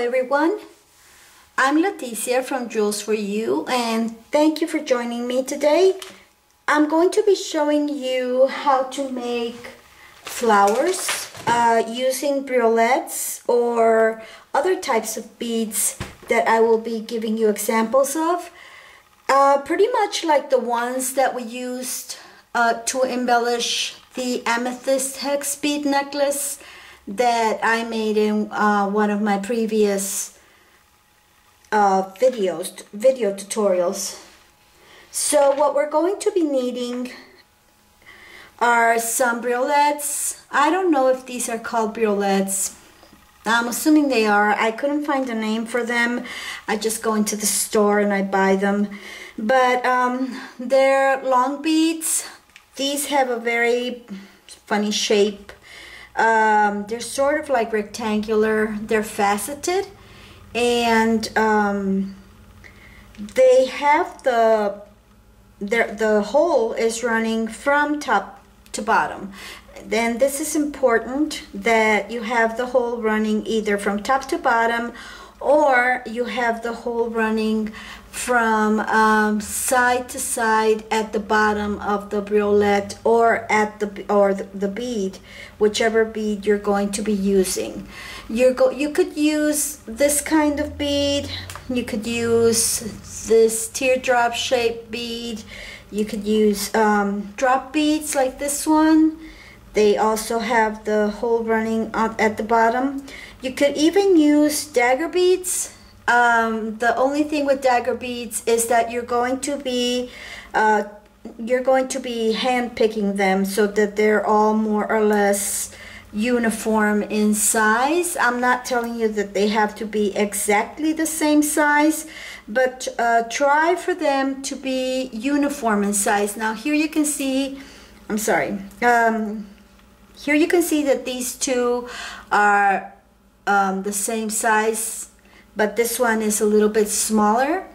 everyone, I'm Leticia from Jewels for You, and thank you for joining me today. I'm going to be showing you how to make flowers using briolettes or other types of beads that I will be giving you examples of. Pretty much like the ones that we used to embellish the amethyst hex bead necklace that I made in one of my previous video tutorials. So what we're going to be needing are some briolettes. I don't know if these are called briolettes. I'm assuming they are. I couldn't find a name for them. I just go into the store and I buy them. But they're long beads. These have a very funny shape. They're sort of like rectangular. They're faceted, and they have the hole is running from top to bottom. Then this is important that you have the hole running either from top to bottom, or you have the hole running from side to side at the bottom of the briolette or at the bead, whichever bead you're going to be using. You could use this kind of bead. You could use this teardrop shaped bead. You could use drop beads like this one. They also have the hole running at the bottom. You could even use dagger beads. The only thing with dagger beads is that you're going to be hand picking them so that they're all more or less uniform in size. I'm not telling you that they have to be exactly the same size, but try for them to be uniform in size. Now here you can see, here you can see that these two are the same size, but this one is a little bit smaller.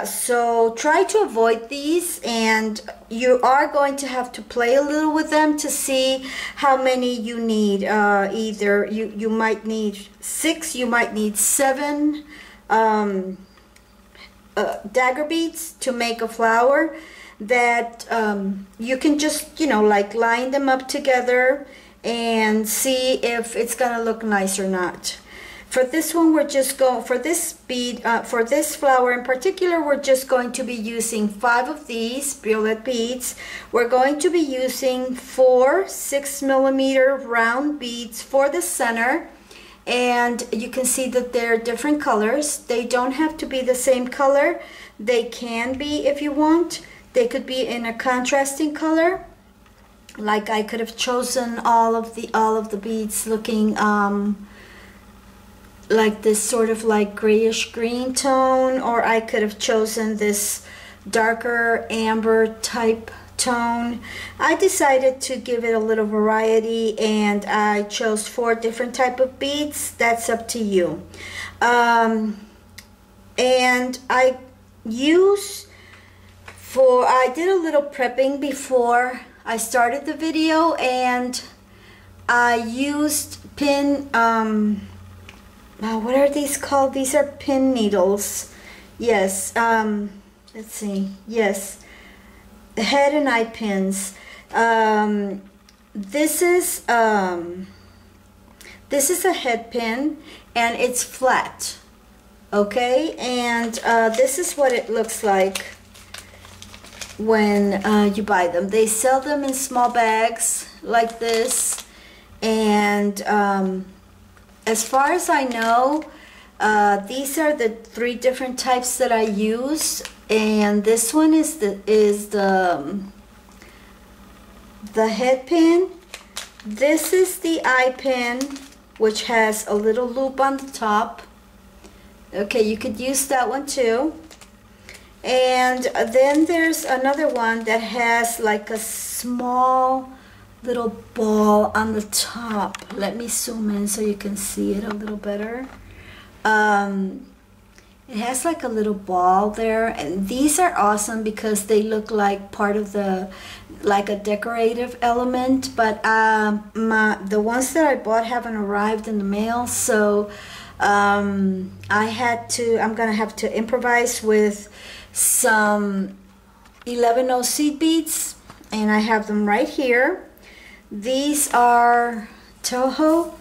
So try to avoid these, and you are going to have to play a little with them to see how many you need. Either you might need 6, you might need 7 dagger beads to make a flower that you can just, like line them up together and see if it's gonna look nice or not. For this one, we're just going, for this bead, for this flower in particular, we're just going to be using 5 of these briolette beads. We're going to be using 4 6mm round beads for the center, and you can see that they're different colors. They don't have to be the same color. They can be if you want. They could be in a contrasting color. Like I could have chosen all of the beads looking like this sort of like grayish green tone, or I could have chosen this darker amber type tone. I decided to give it a little variety, and I chose 4 different type of beads. That's up to you. And I did a little prepping before I started the video, and I used pin, what are these called? These are pin needles. Yes, let's see. Yes, head and eye pins. This is a head pin, and it's flat. Okay, and this is what it looks like when you buy them. They sell them in small bags like this, and as far as I know, these are the 3 different types that I use, and this one is the head pin. This is the eye pin, which has a little loop on the top. Okay, you could use that one too. And then there's another one that has like a small little ball on the top. Let me zoom in so you can see it a little better. It has like a little ball there, and these are awesome because they look like part of the, like a decorative element, but the ones that I bought haven't arrived in the mail, so I'm gonna have to improvise with some 11-0 seed beads, and I have them right here. These are Toho.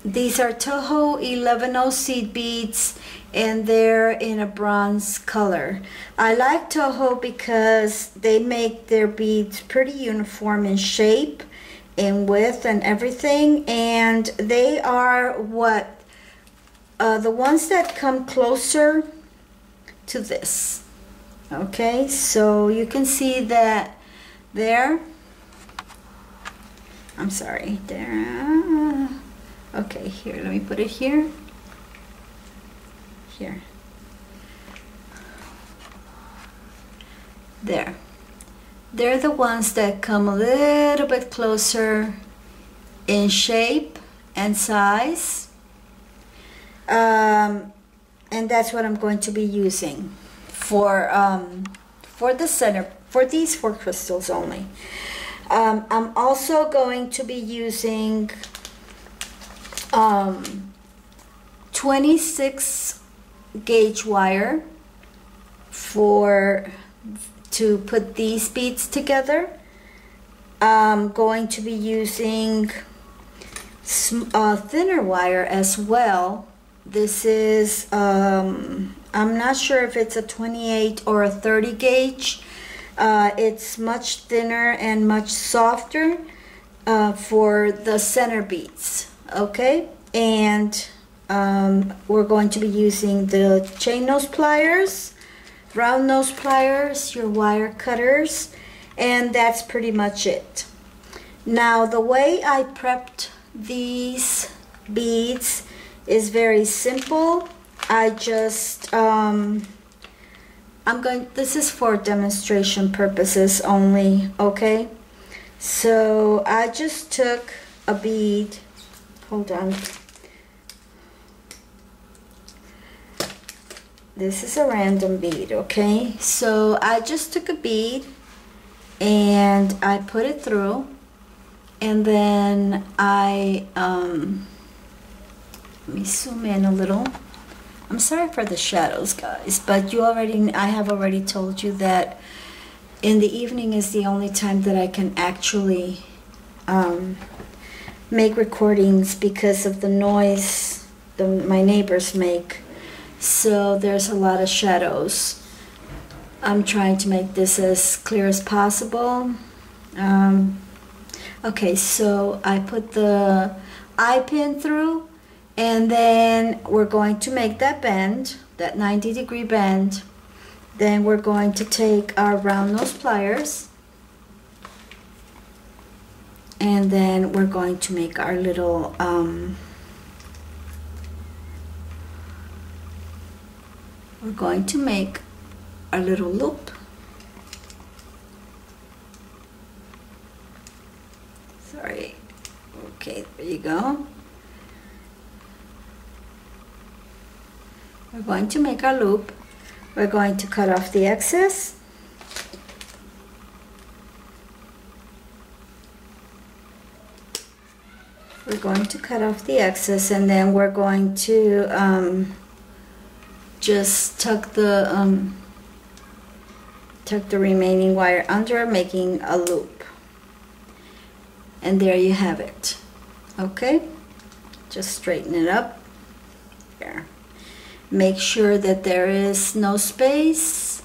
These are Toho 11-0 seed beads, and they're in a bronze color. I like Toho because they make their beads pretty uniform in shape, in width, and everything, and they are what the ones that come closer to this. Okay, so you can see that there. I'm sorry, there. Okay, here, let me put it here. Here. There. They're the ones that come a little bit closer in shape and size. And that's what I'm going to be using for the center, for these 4 crystals only. I'm also going to be using 26 gauge wire to put these beads together. I'm going to be using thinner wire as well. This is I'm not sure if it's a 28 or a 30 gauge. It's much thinner and much softer for the center beads. Okay, and we're going to be using the chain nose pliers, round nose pliers, your wire cutters, and that's pretty much it. Now, the way I prepped these beads is very simple. I just this is for demonstration purposes only, okay? So I just took a bead. Hold on. This is a random bead, okay? So I just took a bead and I put it through, and then I let me zoom in a little. I'm sorry for the shadows, guys, but I have already told you that in the evening is the only time that I can actually make recordings because of the noise my neighbors make. So there's a lot of shadows. I'm trying to make this as clear as possible. Okay, so I put the eye pin through, and then we're going to make that bend, that 90-degree bend. Then we're going to take our round nose pliers, and then we're going to make our little loop. Sorry. Okay, there you go. We're going to make our loop. We're going to cut off the excess. We're going to cut off the excess, and then we're going to just tuck the remaining wire under, making a loop. And there you have it. Okay, just straighten it up there. Make sure that there is no space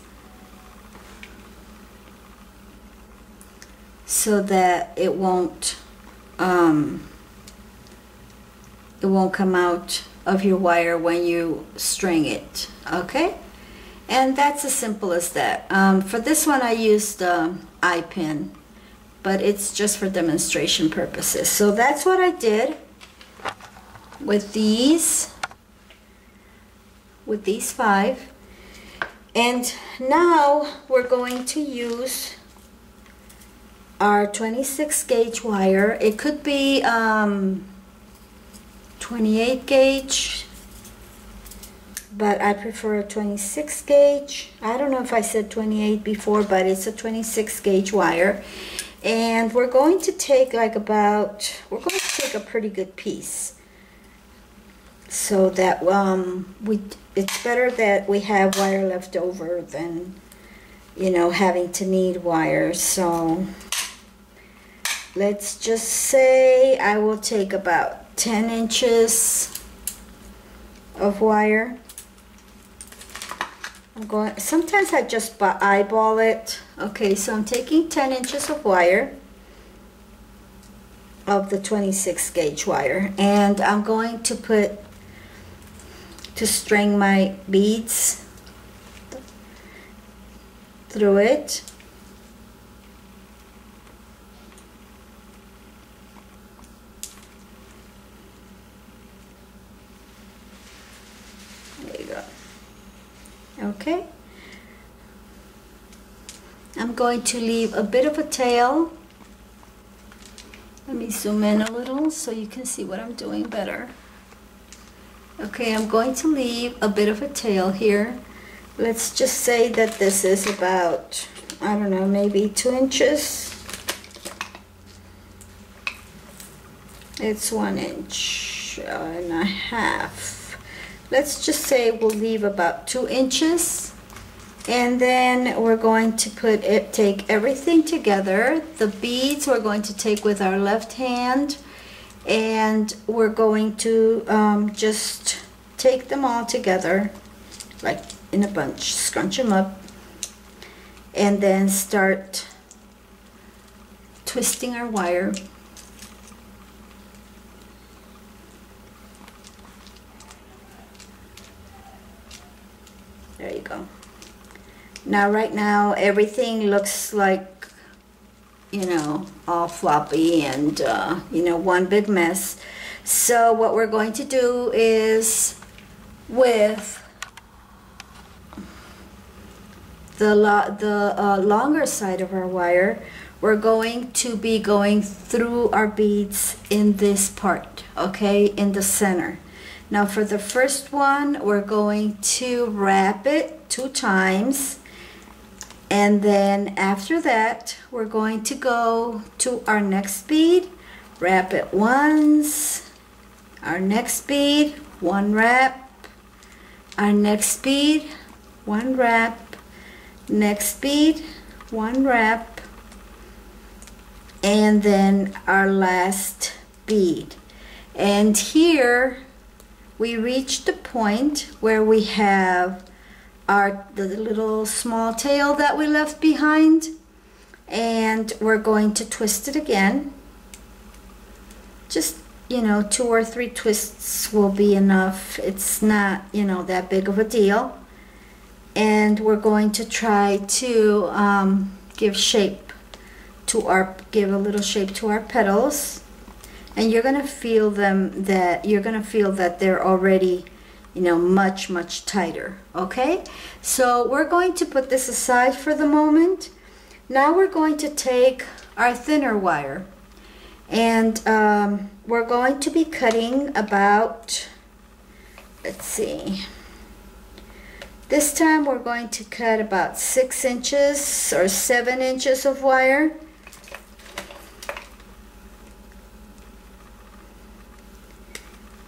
so that it won't come out of your wire when you string it. Okay, and that's as simple as that. For this one I used eye pin, but it's just for demonstration purposes. So that's what I did with these 5. And now we're going to use our 26 gauge wire. It could be 28 gauge, but I prefer a 26 gauge. I don't know if I said 28 before, but it's a 26 gauge wire. And we're going to take we're going to take a pretty good piece. so that it's better that we have wire left over than, you know, having to knead wire. So let's just say I will take about 10 inches of wire. Sometimes I just eyeball it. Okay, so I'm taking 10 inches of wire, of the 26 gauge wire, and I'm going to string my beads through it. There you go. Okay. I'm going to leave a bit of a tail. Let me zoom in a little so you can see what I'm doing better. Okay, I'm going to leave a bit of a tail here. Let's just say that this is about, I don't know, maybe 2 inches. It's 1 inch and a half. Let's just say we'll leave about 2 inches. And then we're going to take everything together. The beads we're going to take with our left hand, and we're going to just take them all together like in a bunch, scrunch them up, and then start twisting our wire. There you go. Now, right now, everything looks like, you know, all floppy and, you know, one big mess. So what we're going to do is, with the longer side of our wire, we're going to be going through our beads in this part, okay, in the center. Now, for the first one, we're going to wrap it 2 times. And then after that, we're going to go to our next bead, wrap it once, our next bead, 1 wrap, our next bead, 1 wrap, next bead, 1 wrap, and then our last bead. And here we reach the point where we have the little small tail that we left behind, and we're going to twist it again. Just, you know, 2 or 3 twists will be enough. It's not, you know, that big of a deal. And we're going to try to give a little shape to our petals, and you're gonna feel that they're already, you know, much tighter. Okay, so we're going to put this aside for the moment. Now we're going to take our thinner wire, and we're going to be cutting about, let's see, this time we're going to cut about 6 inches or 7 inches of wire.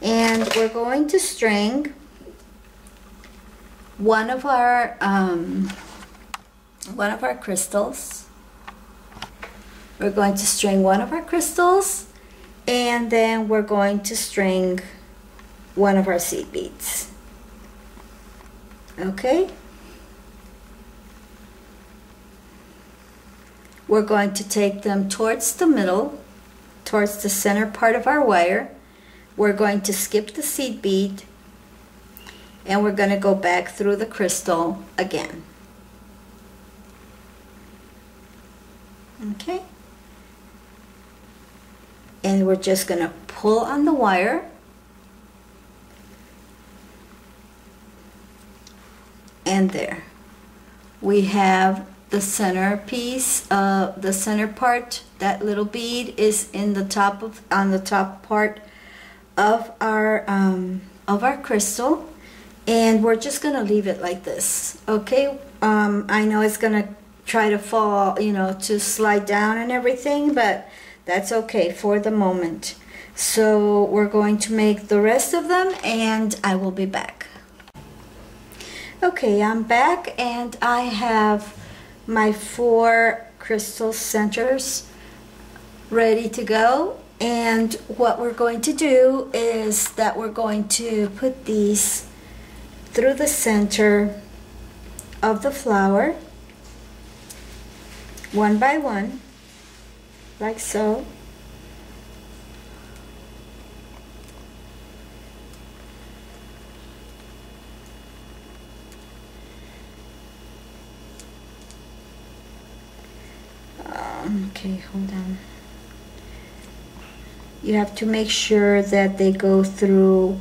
And we're going to string one of our crystals. We're going to string one of our crystals, and then we're going to string one of our seed beads. Okay? We're going to take them towards the middle, towards the center part of our wire. We're going to skip the seed bead, and we're going to go back through the crystal again. Okay? And we're just going to pull on the wire, and there. We have the center piece, the center part. That little bead is in the top on the top part of our crystal, and we're just gonna leave it like this. Okay, I know it's gonna try to fall, you know, to slide down and everything, but that's okay for the moment. So we're going to make the rest of them and I will be back. Okay, I'm back and I have my 4 crystal centers ready to go. And what we're going to do is that we're going to put these through the center of the flower, one by one, like so. Okay, hold on. You have to make sure that they go through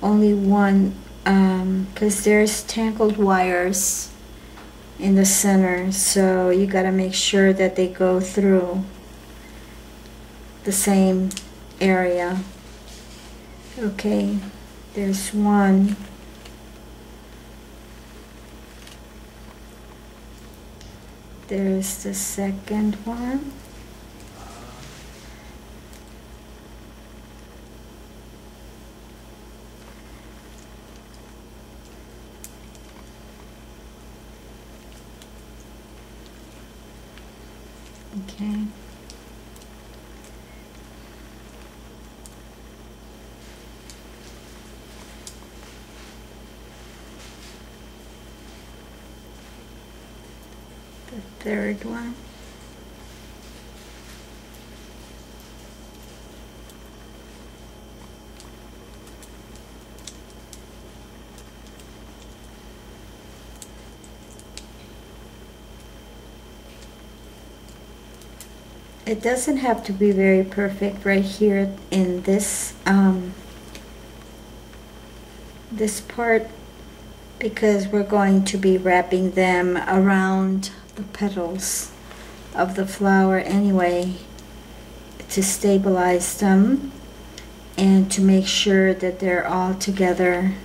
only one, because there's tangled wires in the center, so you got to make sure that they go through the same area. Okay, there's one. There's the second one. Okay. The third one. It doesn't have to be very perfect right here in this this part, because we're going to be wrapping them around the petals of the flower anyway, to stabilize them and to make sure that they're all together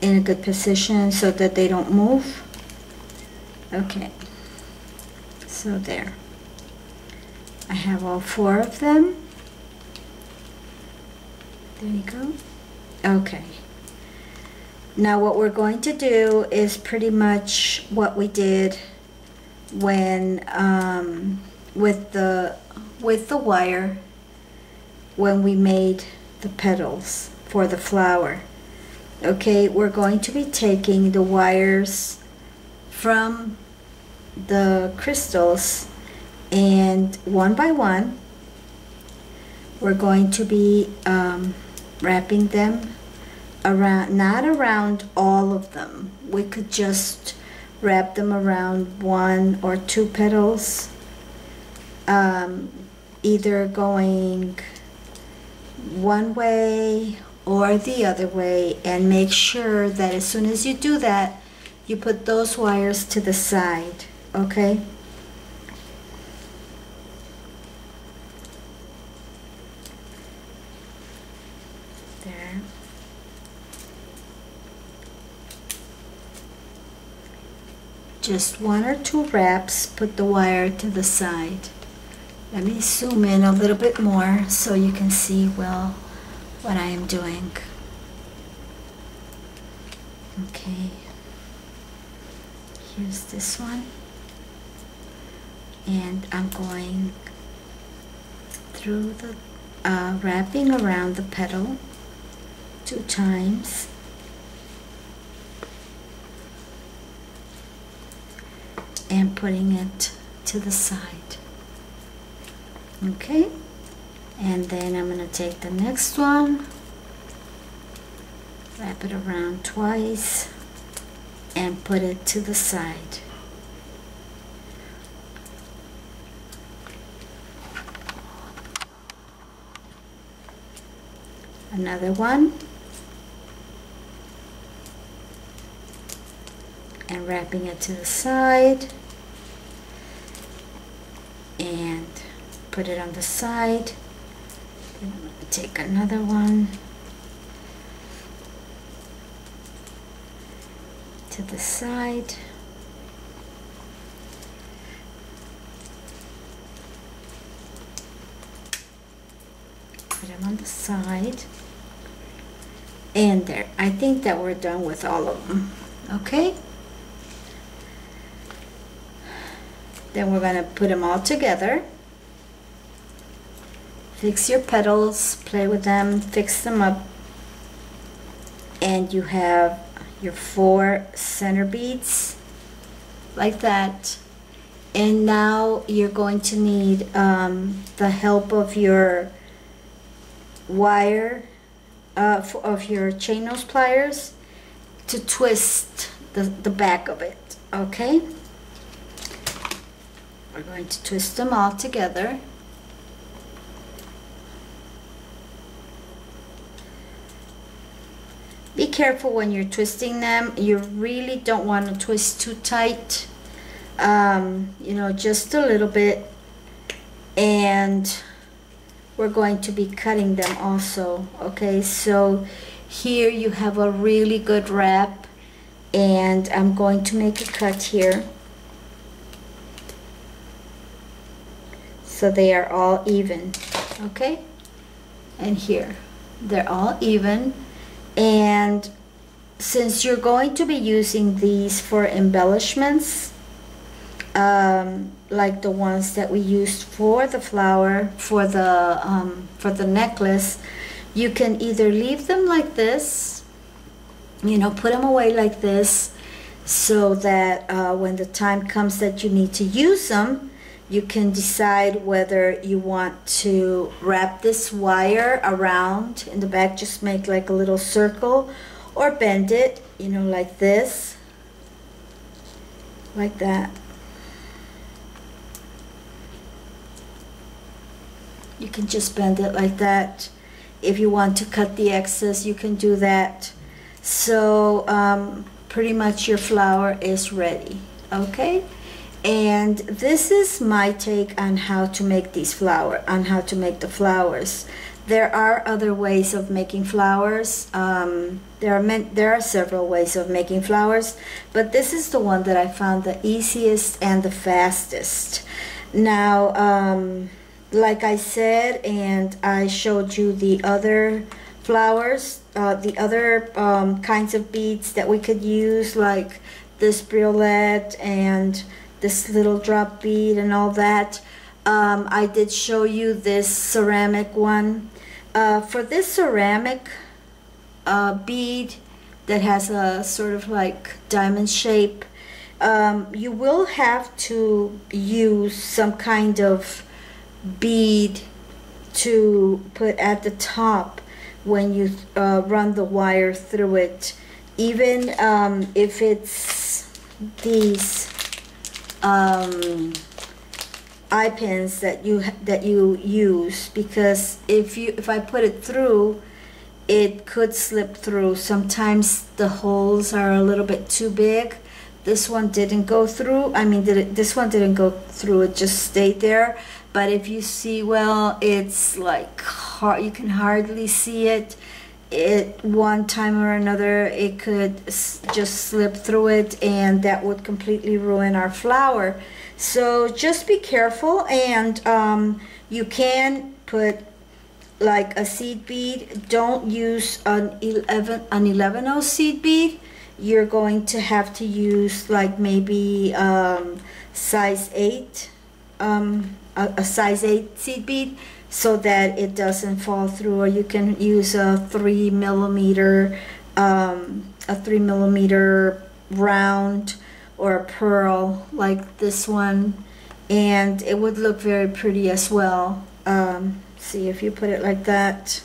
in a good position so that they don't move. Okay. So there, I have all 4 of them. There you go. Okay. Now what we're going to do is pretty much what we did when with the wire when we made the petals for the flower. Okay, we're going to be taking the wires from the crystals, and one by one we're going to be wrapping them around, not around all of them. We could just wrap them around 1 or 2 petals, either going one way or the other way, and make sure that as soon as you do that, you put those wires to the side. Okay? There. Just 1 or 2 wraps, put the wire to the side. Let me zoom in a little bit more so you can see well what I am doing. Okay. Here's this one. And I'm going through the wrapping around the petal 2 times, and putting it to the side. Okay, and then I'm going to take the next one, wrap it around twice, and put it to the side. Another one, and wrapping it to the side, and put it on the side. And I'm going to take another one to the side, Put them on the side. And there, I think that we're done with all of them. Okay? Then we're going to put them all together. Fix your petals, play with them, fix them up. And you have your 4 center beads like that. And now you're going to need the help of your wire, of your chain nose pliers to twist the back of it, okay? We're going to twist them all together. Be careful when you're twisting them. You really don't want to twist too tight. You know, just a little bit. And we're going to be cutting them also, okay? So here you have a really good wrap, and I'm going to make a cut here so they are all even, okay? And here they're all even. And since you're going to be using these for embellishments, like the ones that we used for the flower, for the necklace, you can either leave them like this, you know, put them away like this, so that when the time comes that you need to use them, you can decide whether you want to wrap this wire around in the back, just make like a little circle, or bend it, you know, like this, like that. You can just bend it like that. If you want to cut the excess, you can do that. So pretty much your flower is ready, okay? And this is my take on how to make these flowers, on how to make the flowers. There are other ways of making flowers. There are several ways of making flowers, but this is the one that I found the easiest and the fastest. Now, like I said, and I showed you the other flowers, the other kinds of beads that we could use, like this briolette and this little drop bead and all that. I did show you this ceramic one. For this ceramic bead that has a sort of like diamond shape, you will have to use some kind of bead to put at the top when you run the wire through it, even if it's these eye pins that you use, because if I put it through, it could slip through. Sometimes the holes are a little bit too big. This one didn't go through. I mean, this one didn't go through. It just stayed there. But if you see well, it's like hard. You can hardly see it. One time or another, it could just slip through it, and that would completely ruin our flower. So just be careful, and you can put like a seed bead. Don't use an 11/0 seed bead. You're going to have to use like maybe size 8, a size 8 seed bead, so that it doesn't fall through. Or you can use a 3mm, round, or a pearl like this one, and it would look very pretty as well. See, if you put it like that,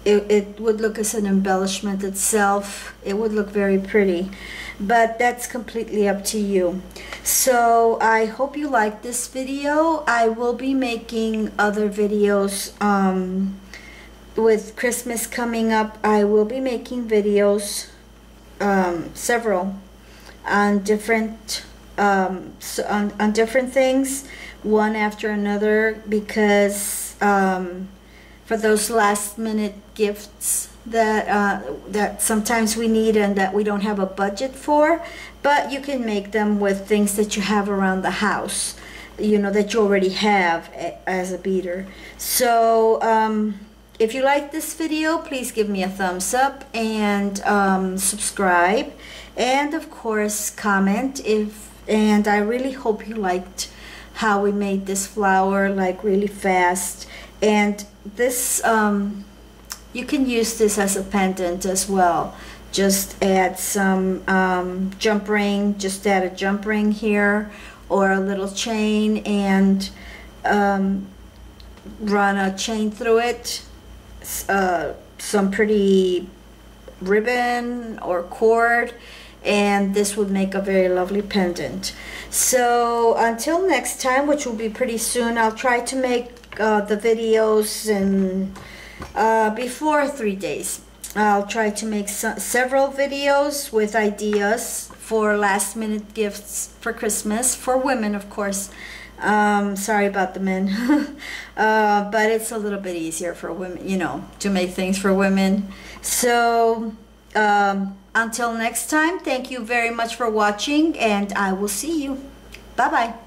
it would look as an embellishment itself. It would look very pretty, but that's completely up to you. So I hope you like this video. I will be making other videos with Christmas coming up. I will be making videos, several, on different on different things, one after another, because for those last minute gifts that sometimes we need and that we don't have a budget for, but you can make them with things that you have around the house. you know, that you already have as a beader. So if you like this video, please give me a thumbs up and subscribe, and of course comment and I really hope you liked how we made this flower like really fast. And this you can use this as a pendant as well. Just add some jump ring, just add a jump ring here or a little chain, and run a chain through it, some pretty ribbon or cord, and this would make a very lovely pendant. So until next time, which will be pretty soon, I'll try to make the videos in before 3 days. I'll try to make several videos with ideas for last minute gifts for Christmas, for women of course. Sorry about the men. But it's a little bit easier for women, you know, to make things for women. So until next time, thank you very much for watching, and I will see you. Bye bye.